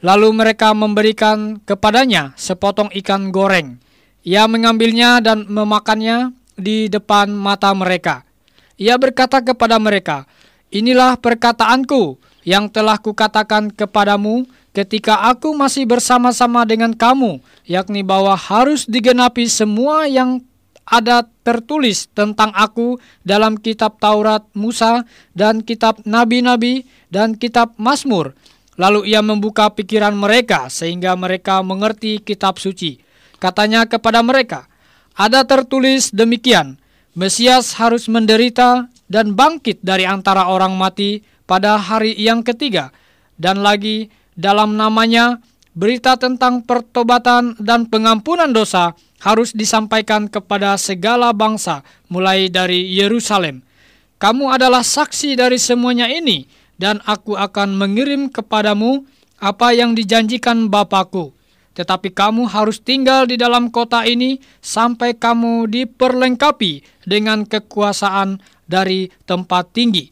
S3: Lalu mereka memberikan kepadanya sepotong ikan goreng. Ia mengambilnya dan memakannya di depan mata mereka. Ia berkata kepada mereka, "Inilah perkataanku yang telah kukatakan kepadamu ketika aku masih bersama-sama dengan kamu, yakni bahwa harus digenapi semua yang ada tertulis tentang aku dalam kitab Taurat Musa dan kitab Nabi-Nabi dan kitab Mazmur." Lalu ia membuka pikiran mereka sehingga mereka mengerti kitab suci. Katanya kepada mereka, "Ada tertulis demikian, Mesias harus menderita dan bangkit dari antara orang mati pada hari yang ketiga, dan lagi dalam namanya berita tentang pertobatan dan pengampunan dosa harus disampaikan kepada segala bangsa mulai dari Yerusalem. Kamu adalah saksi dari semuanya ini, dan aku akan mengirim kepadamu apa yang dijanjikan Bapakku. Tetapi kamu harus tinggal di dalam kota ini sampai kamu diperlengkapi dengan kekuasaan dari tempat tinggi."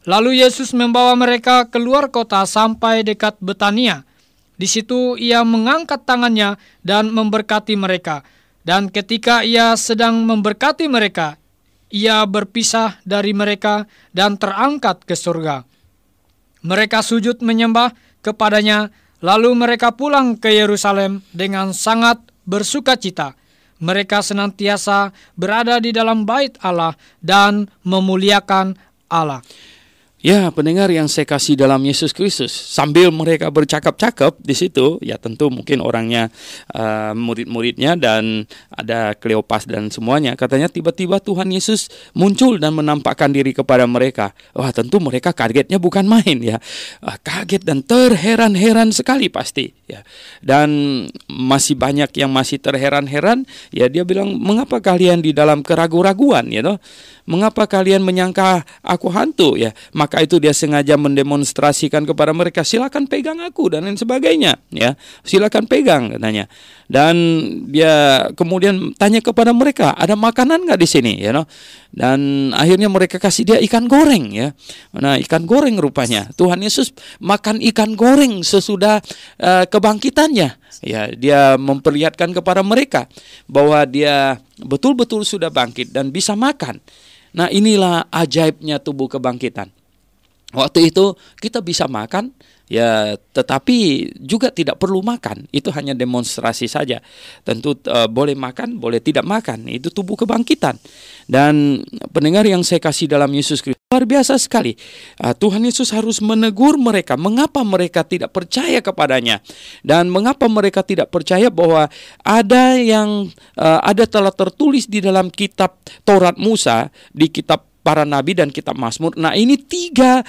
S3: Lalu Yesus membawa mereka keluar kota sampai dekat Betania. Di situ ia mengangkat tangannya dan memberkati mereka. Dan ketika ia sedang memberkati mereka, ia berpisah dari mereka dan terangkat ke surga. Mereka sujud menyembah kepadanya, lalu mereka pulang ke Yerusalem dengan sangat bersukacita. Mereka senantiasa berada di dalam bait Allah dan memuliakan Allah.
S2: Ya, pendengar yang saya kasih dalam Yesus Kristus, sambil mereka bercakap-cakap di situ, ya tentu mungkin orangnya murid-muridnya dan ada Kleopas dan semuanya. Katanya tiba-tiba Tuhan Yesus muncul dan menampakkan diri kepada mereka. Wah, tentu mereka kagetnya bukan main, ya. Kaget dan terheran-heran sekali pasti, ya. Dan masih banyak yang masih terheran-heran, ya. Dia bilang, "Mengapa kalian di dalam keraguan-raguan, ya toh? Mengapa kalian menyangka aku hantu?" Ya, maka itu dia sengaja mendemonstrasikan kepada mereka, "Silakan pegang aku," dan lain sebagainya, ya. Silakan pegang, katanya. Dan dia kemudian tanya kepada mereka, "Ada makanan nggak di sini?" Ya, no? Dan akhirnya mereka kasih dia ikan goreng, ya. Nah, ikan goreng rupanya. Tuhan Yesus makan ikan goreng sesudah kebangkitannya. Ya, dia memperlihatkan kepada mereka bahwa dia betul-betul sudah bangkit dan bisa makan. Nah, inilah ajaibnya tubuh kebangkitan. Waktu itu kita bisa makan, ya, tetapi juga tidak perlu makan. Itu hanya demonstrasi saja. Tentu boleh makan, boleh tidak makan. Itu tubuh kebangkitan. Dan pendengar yang saya kasih dalam Yesus Kristus, luar biasa sekali. Tuhan Yesus harus menegur mereka. Mengapa mereka tidak percaya kepadanya? Dan mengapa mereka tidak percaya bahwa ada telah tertulis di dalam kitab Taurat Musa, di kitab para nabi dan kitab Mazmur. Nah, ini tiga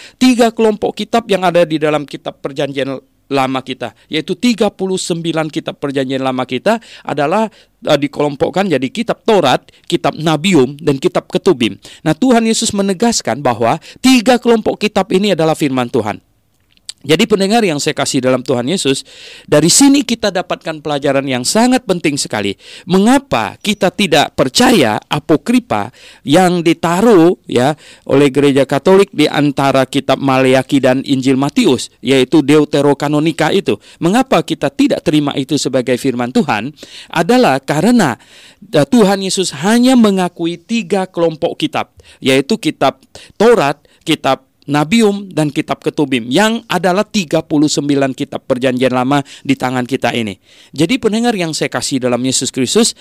S2: kelompok kitab yang ada di dalam kitab Perjanjian Lama kita, yaitu 39 kitab Perjanjian Lama kita adalah dikelompokkan jadi kitab Taurat, kitab Nabium, dan kitab Ketubim. Nah, Tuhan Yesus menegaskan bahwa 3 kelompok kitab ini adalah firman Tuhan. Jadi pendengar yang saya kasih dalam Tuhan Yesus, dari sini kita dapatkan pelajaran yang sangat penting sekali. Mengapa kita tidak percaya apokripa yang ditaruh ya oleh Gereja Katolik di antara kitab Maleaki dan Injil Matius, yaitu Deuterokanonika itu. Mengapa kita tidak terima itu sebagai firman Tuhan? Adalah karena Tuhan Yesus hanya mengakui 3 kelompok kitab, yaitu kitab Taurat, kitab Nabium, dan kitab Ketubim, yang adalah 39 kitab Perjanjian Lama di tangan kita ini. Jadi pendengar yang saya kasih dalam Yesus Kristus,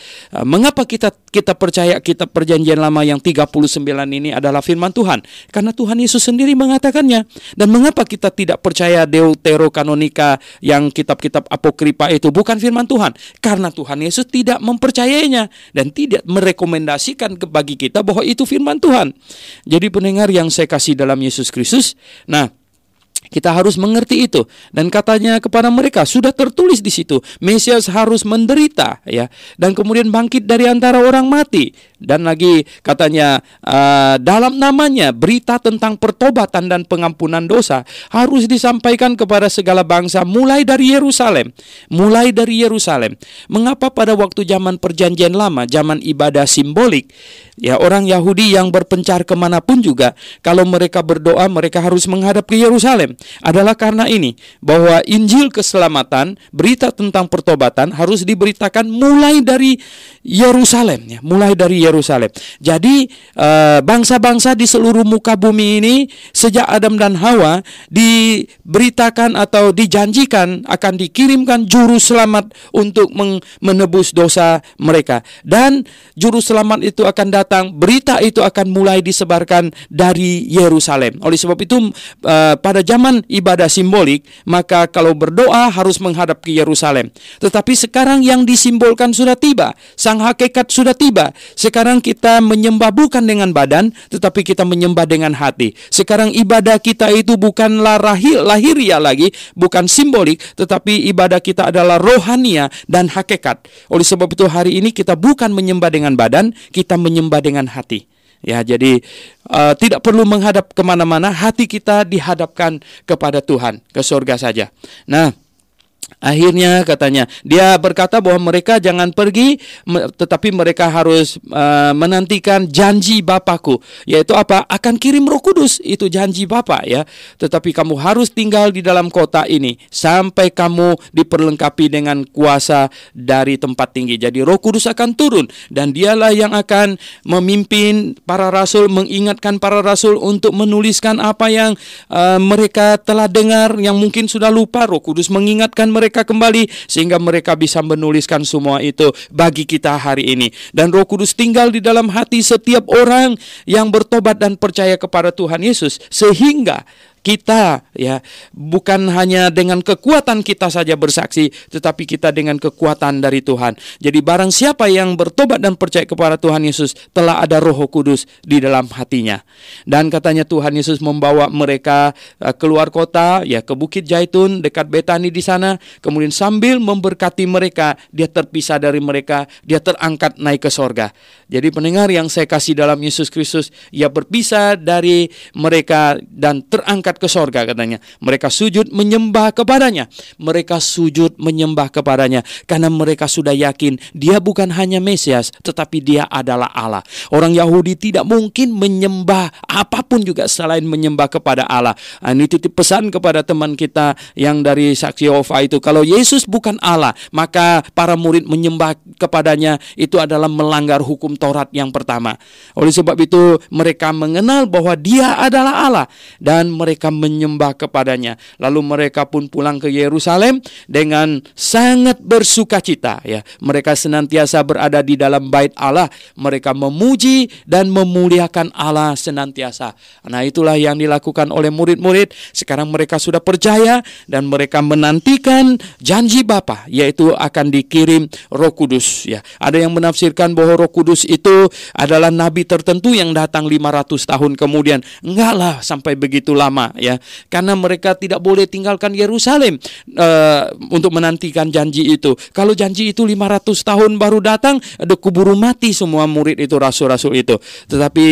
S2: mengapa kita percaya kitab Perjanjian Lama yang 39 ini adalah firman Tuhan? Karena Tuhan Yesus sendiri mengatakannya. Dan mengapa kita tidak percaya Deuterokanonika yang kitab-kitab apokripa itu bukan firman Tuhan? Karena Tuhan Yesus tidak mempercayainya dan tidak merekomendasikan bagi kita bahwa itu firman Tuhan. Jadi pendengar yang saya kasih dalam Yesus Kristus, nah, kita harus mengerti itu. Dan katanya kepada mereka, sudah tertulis di situ, Mesias harus menderita ya, dan kemudian bangkit dari antara orang mati. Dan lagi katanya dalam namanya berita tentang pertobatan dan pengampunan dosa harus disampaikan kepada segala bangsa mulai dari Yerusalem. Mulai dari Yerusalem. Mengapa pada waktu zaman Perjanjian Lama, zaman ibadah simbolik, ya, orang Yahudi yang berpencar kemanapun juga, kalau mereka berdoa mereka harus menghadap ke Yerusalem. Adalah karena ini, bahwa Injil keselamatan, berita tentang pertobatan harus diberitakan mulai dari Yerusalem, ya, mulai dari Yerusalem. Jadi bangsa-bangsa di seluruh muka bumi ini sejak Adam dan Hawa diberitakan atau dijanjikan akan dikirimkan juru selamat untuk menebus dosa mereka. Dan juru selamat itu akan datang, berita itu akan mulai disebarkan dari Yerusalem. Oleh sebab itu pada zaman ibadah simbolik, maka kalau berdoa harus menghadap ke Yerusalem. Tetapi sekarang yang disimbolkan sudah tiba, sang hakikat sudah tiba. Sekarang kita menyembah bukan dengan badan, tetapi kita menyembah dengan hati. Sekarang ibadah kita itu bukanlah lahiriah lagi, bukan simbolik, tetapi ibadah kita adalah rohania dan hakikat. Oleh sebab itu hari ini kita bukan menyembah dengan badan, kita menyembah dengan hati. Ya, jadi tidak perlu menghadap kemana-mana, hati kita dihadapkan kepada Tuhan, ke surga saja. Nah, akhirnya katanya, dia berkata bahwa mereka jangan pergi, tetapi mereka harus menantikan janji Bapakku. Yaitu apa? Akan kirim Roh Kudus, itu janji Bapa ya. Tetapi kamu harus tinggal di dalam kota ini sampai kamu diperlengkapi dengan kuasa dari tempat tinggi. Jadi Roh Kudus akan turun, dan dialah yang akan memimpin para rasul, mengingatkan para rasul untuk menuliskan apa yang mereka telah dengar, yang mungkin sudah lupa. Roh Kudus mengingatkan mereka kembali sehingga mereka bisa menuliskan semua itu bagi kita hari ini. Dan Roh Kudus tinggal di dalam hati setiap orang yang bertobat dan percaya kepada Tuhan Yesus, sehingga kita ya bukan hanya dengan kekuatan kita saja bersaksi, tetapi kita dengan kekuatan dari Tuhan. Jadi barang siapa yang bertobat dan percaya kepada Tuhan Yesus, telah ada Roh Kudus di dalam hatinya. Dan katanya Tuhan Yesus membawa mereka keluar kota ya, ke Bukit Zaitun dekat Betani di sana. Kemudian sambil memberkati mereka, dia terpisah dari mereka, dia terangkat naik ke sorga. Jadi pendengar yang saya kasih dalam Yesus Kristus, ia berpisah dari mereka dan terangkat ke sorga katanya. Mereka sujud menyembah kepadanya. Mereka sujud menyembah kepadanya karena mereka sudah yakin dia bukan hanya Mesias, tetapi dia adalah Allah. Orang Yahudi tidak mungkin menyembah apapun juga selain menyembah kepada Allah. Ini titip pesan kepada teman kita yang dari Saksi Yehova itu. Kalau Yesus bukan Allah, maka para murid menyembah kepadanya itu adalah melanggar hukum Taurat yang pertama. Oleh sebab itu mereka mengenal bahwa dia adalah Allah, dan mereka mereka menyembah kepadanya. Lalu mereka pun pulang ke Yerusalem dengan sangat bersukacita, ya. Mereka senantiasa berada di dalam bait Allah. Mereka memuji dan memuliakan Allah senantiasa. Nah, itulah yang dilakukan oleh murid-murid. Sekarang mereka sudah percaya dan mereka menantikan janji Bapa, yaitu akan dikirim Roh Kudus, ya. Ada yang menafsirkan bahwa Roh Kudus itu adalah nabi tertentu yang datang 500 tahun kemudian. Enggak lah sampai begitu lama, ya. Karena mereka tidak boleh tinggalkan Yerusalem untuk menantikan janji itu. Kalau janji itu 500 tahun baru datang, ada keburu mati semua murid itu, rasul-rasul itu. Tetapi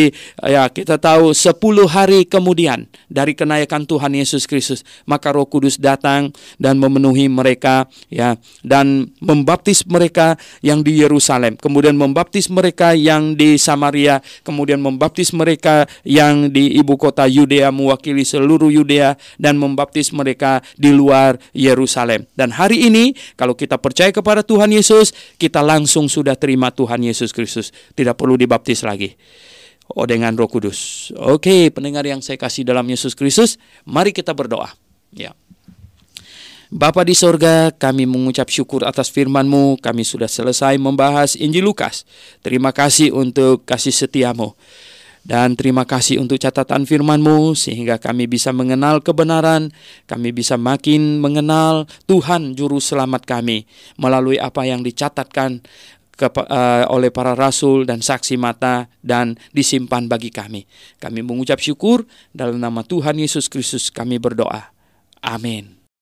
S2: ya, kita tahu 10 hari kemudian dari kenaikan Tuhan Yesus Kristus, maka Roh Kudus datang dan memenuhi mereka, ya, dan membaptis mereka yang di Yerusalem, kemudian membaptis mereka yang di Samaria, kemudian membaptis mereka yang di ibu kota Yudea, mewakili seluruh Yudea, dan membaptis mereka di luar Yerusalem. Dan hari ini kalau kita percaya kepada Tuhan Yesus, kita langsung sudah terima Tuhan Yesus Kristus, tidak perlu dibaptis lagi dengan Roh Kudus. Oke, pendengar yang saya kasih dalam Yesus Kristus, mari kita berdoa, ya. Bapa di sorga, kami mengucap syukur atas firman-Mu. Kami sudah selesai membahas Injil Lukas. Terima kasih untuk kasih setia-Mu. Dan terima kasih untuk catatan firman-Mu, sehingga kami bisa mengenal kebenaran. Kami bisa makin mengenal Tuhan Juru Selamat kami melalui apa yang dicatatkan oleh para rasul dan saksi mata dan disimpan bagi kami. Kami mengucap syukur dalam nama Tuhan Yesus Kristus kami berdoa. Amin.